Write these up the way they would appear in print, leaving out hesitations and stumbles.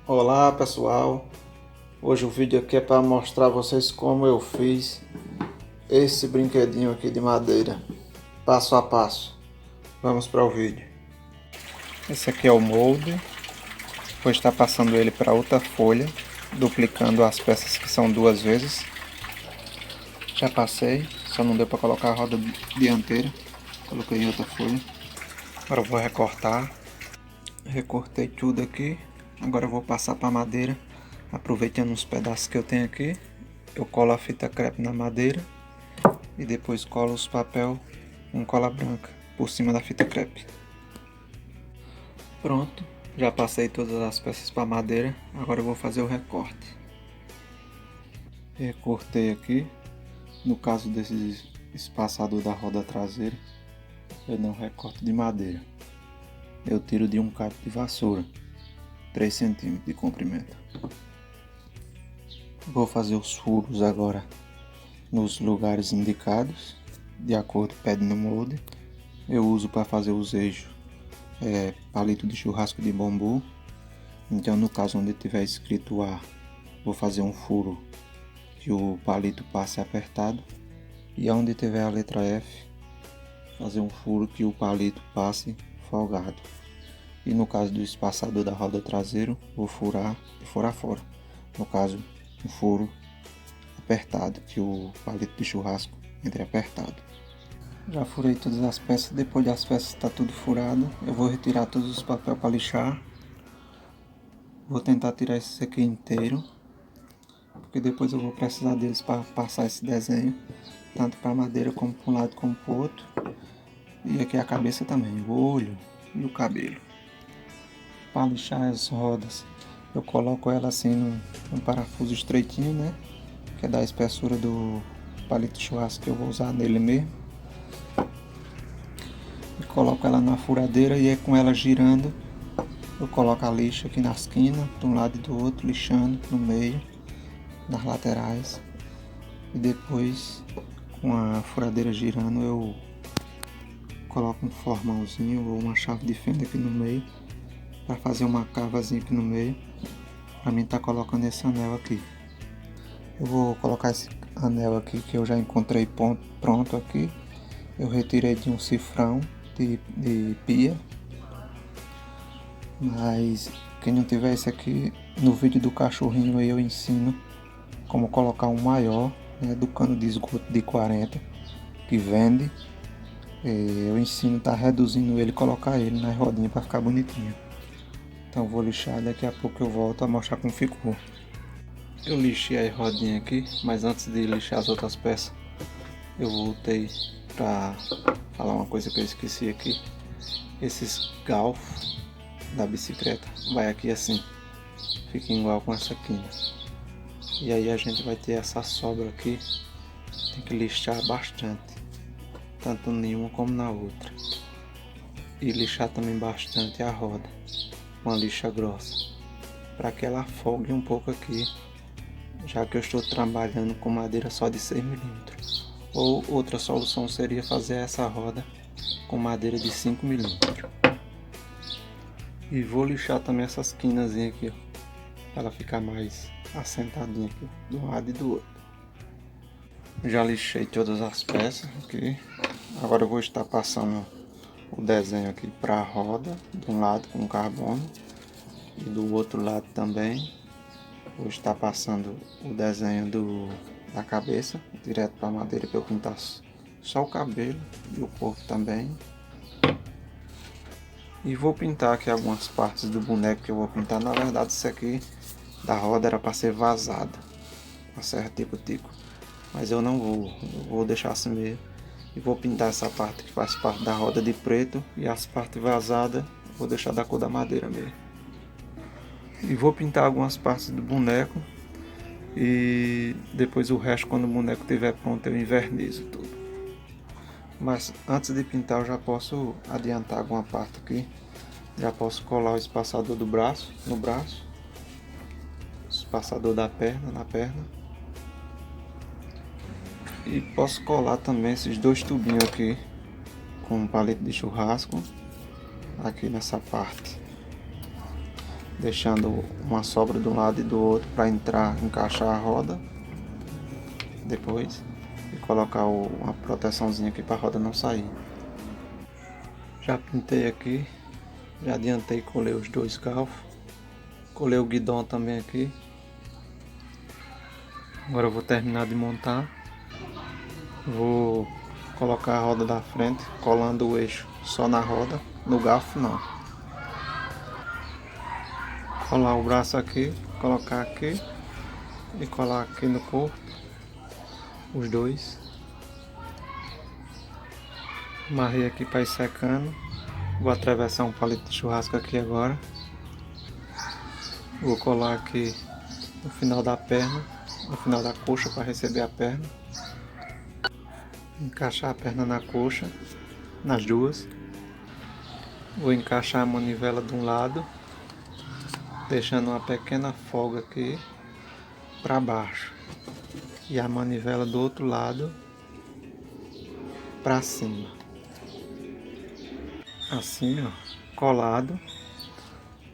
Olá pessoal, hoje o vídeo aqui é para mostrar a vocês como eu fiz esse brinquedinho aqui de madeira, passo a passo. Vamos para o vídeo. Esse aqui é o molde, vou estar passando ele para outra folha, duplicando as peças que são duas vezes. Já passei, só não deu para colocar a roda dianteira, coloquei em outra folha. Agora eu vou recortar, recortei tudo aqui. Agora eu vou passar para a madeira, aproveitando os pedaços que eu tenho aqui. Eu colo a fita crepe na madeira e depois colo os papel com cola branca por cima da fita crepe. Pronto, já passei todas as peças para a madeira, agora eu vou fazer o recorte. Recortei aqui, no caso desse espaçador da roda traseira, eu não recorto de madeira, eu tiro de um cabo de vassoura. 3 cm de comprimento. Vou fazer os furos agora nos lugares indicados, de acordo com o pede no molde. Eu uso para fazer os eixos palito de churrasco de bambu. Então no caso onde tiver escrito A, vou fazer um furo que o palito passe apertado. E onde tiver a letra F, fazer um furo que o palito passe folgado. E no caso do espaçador da roda traseiro, vou furar de fora a fora. No caso, um furo apertado, que o palito de churrasco entre apertado. Já furei todas as peças, depois das peças está tudo furado, eu vou retirar todos os papéis para lixar. Vou tentar tirar esse aqui inteiro, porque depois eu vou precisar deles para passar esse desenho, tanto para a madeira como para um lado como para o outro. E aqui a cabeça também, o olho e o cabelo. Para lixar as rodas, eu coloco ela assim num parafuso estreitinho, né? Que é da espessura do palito de churrasco que eu vou usar nele mesmo. E coloco ela na furadeira e é com ela girando, eu coloco a lixa aqui na esquina, de um lado e do outro, lixando no meio, nas laterais. E depois, com a furadeira girando, eu coloco um formãozinho ou uma chave de fenda aqui no meio, para fazer uma cavazinha aqui no meio, para mim tá colocando esse anel aqui. Eu vou colocar esse anel aqui que eu já encontrei pronto aqui. Eu retirei de um cifrão de pia, mas quem não tiver esse aqui, no vídeo do cachorrinho aí eu ensino como colocar um maior, né, do cano de esgoto de 40 que vende. Eu ensino tá reduzindo ele, colocar ele na rodinha para ficar bonitinho. Então vou lixar, daqui a pouco eu volto a mostrar como ficou. Eu lixei a rodinha aqui, mas antes de lixar as outras peças, eu voltei para falar uma coisa que eu esqueci aqui. Esses galfos da bicicleta vai aqui assim, fica igual com essa quina. E aí a gente vai ter essa sobra aqui, tem que lixar bastante, tanto nenhuma como na outra. E lixar também bastante a roda, uma lixa grossa, para que ela afogue um pouco aqui, já que eu estou trabalhando com madeira só de 6 mm. Ou outra solução seria fazer essa roda com madeira de 5 mm. E vou lixar também essas quinazinhas aqui, para ela ficar mais assentadinha aqui, de um lado e do outro. Já lixei todas as peças aqui. Agora eu vou estar passando o desenho aqui para a roda, de um lado com carbono e do outro lado também. Vou estar passando o desenho da cabeça direto para a madeira para eu pintar só o cabelo e o corpo também. E vou pintar aqui algumas partes do boneco que eu vou pintar. Na verdade isso aqui da roda era para ser vazado, uma serra tico-tico, mas eu não vou, eu vou deixar assim mesmo. E vou pintar essa parte que faz parte da roda de preto, e as partes vazadas vou deixar da cor da madeira mesmo. E vou pintar algumas partes do boneco, e depois o resto, quando o boneco estiver pronto, eu invernizo tudo. Mas antes de pintar eu já posso adiantar alguma parte aqui. Já posso colar o espaçador do braço no braço, o espaçador da perna na perna. E posso colar também esses dois tubinhos aqui com um palito de churrasco aqui nessa parte. deixando uma sobra de um lado e do outro para encaixar a roda depois e colocar uma proteçãozinha aqui para a roda não sair. Já pintei aqui, já adiantei, colei os dois galfos, colei o guidão também aqui. Agora eu vou terminar de montar, vou colocar a roda da frente, colando o eixo só na roda, no garfo não. Colar o braço aqui, colocar aqui e colar aqui no corpo, os dois. Amarrei aqui para ir secando. Vou atravessar um palito de churrasco aqui agora. Vou colar aqui no final da perna, no final da coxa para receber a perna. Encaixar a perna na coxa, nas duas. Vou encaixar a manivela de um lado, deixando uma pequena folga aqui para baixo. E a manivela do outro lado para cima. Assim, ó, colado.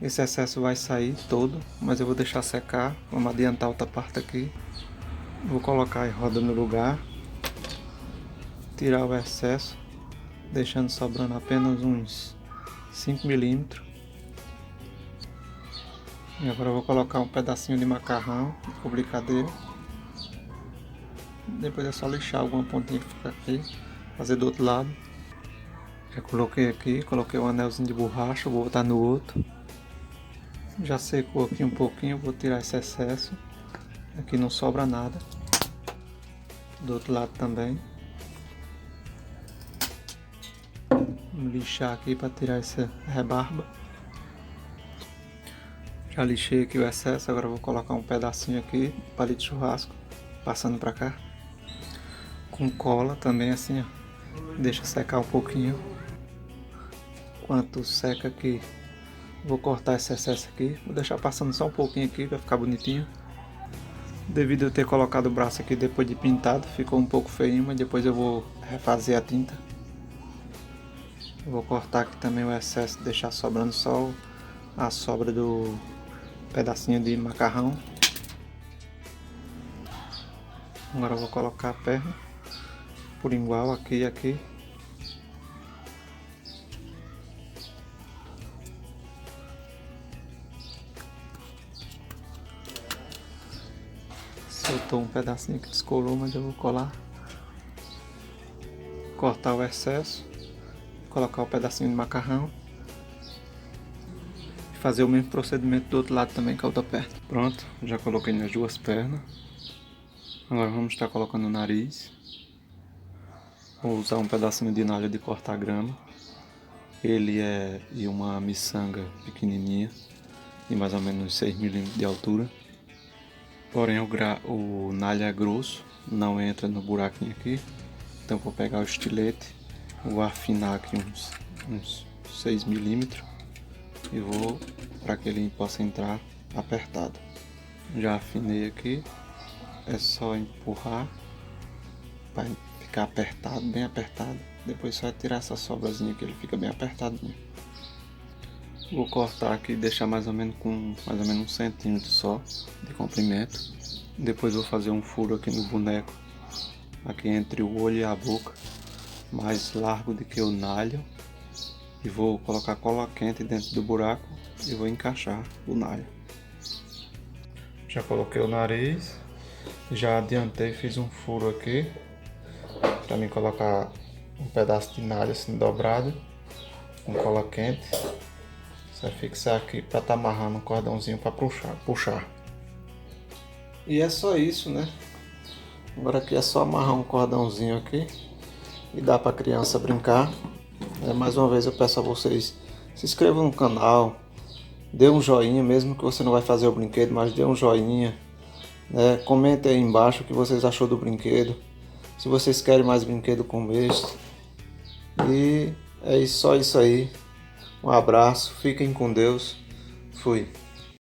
Esse excesso vai sair todo, mas eu vou deixar secar. Vamos adiantar outra parte aqui. Vou colocar a roda no lugar, tirar o excesso, deixando sobrando apenas uns 5 milímetros. E agora eu vou colocar um pedacinho de macarrão de publicadeira. Depois é só lixar alguma pontinha que fica aqui, fazer do outro lado. Já coloquei aqui, coloquei um anelzinho de borracha, vou botar no outro. Já secou aqui um pouquinho, vou tirar esse excesso. Aqui não sobra nada. Do outro lado também. Vou lixar aqui para tirar essa rebarba. Já lixei aqui o excesso, agora vou colocar um pedacinho aqui, palito de churrasco, passando para cá. Com cola também assim, ó. Deixa secar um pouquinho. Enquanto seca aqui, vou cortar esse excesso aqui. Vou deixar passando só um pouquinho aqui para ficar bonitinho. Devido a eu ter colocado o braço aqui depois de pintado, ficou um pouco feio, mas depois eu vou refazer a tinta. Vou cortar aqui também o excesso, deixar sobrando só a sobra do pedacinho de macarrão. Agora eu vou colocar a perna por igual aqui e aqui. Soltou um pedacinho que descolou, mas eu vou colar. Cortar o excesso. Colocar o pedacinho de macarrão. E fazer o mesmo procedimento do outro lado também com a outra perna. Pronto, já coloquei nas duas pernas. Agora vamos estar colocando o nariz. Vou usar um pedacinho de nalha de cortar grama. Ele é de uma miçanga pequenininha, de mais ou menos 6 milímetros de altura. Porém o nalha é grosso, não entra no buraquinho aqui. Então vou pegar o estilete, vou afinar aqui uns 6 milímetros e vou para que ele possa entrar apertado. Já afinei aqui, é só empurrar para ficar apertado, bem apertado. Depois só tirar essa sobrazinha que ele fica bem apertadinho. Vou cortar aqui e deixar mais ou menos com mais ou menos 1 centímetro só de comprimento. Depois vou fazer um furo aqui no boneco, aqui entre o olho e a boca, mais largo do que o nalho. E vou colocar cola quente dentro do buraco e vou encaixar o nalho. Já coloquei o nariz, já adiantei, fiz um furo aqui para mim colocar um pedaço de nalho assim dobrado com cola quente. Você vai fixar aqui para estar amarrando um cordãozinho para puxar. E é só isso, né? Agora aqui é só amarrar um cordãozinho aqui e dá para a criança brincar. Mais uma vez eu peço a vocês, se inscrevam no canal, dê um joinha, mesmo que você não vai fazer o brinquedo, mas dê um joinha, né? Comente aí embaixo o que vocês achou do brinquedo, se vocês querem mais brinquedo como este. E é só isso aí. Um abraço, fiquem com Deus, fui.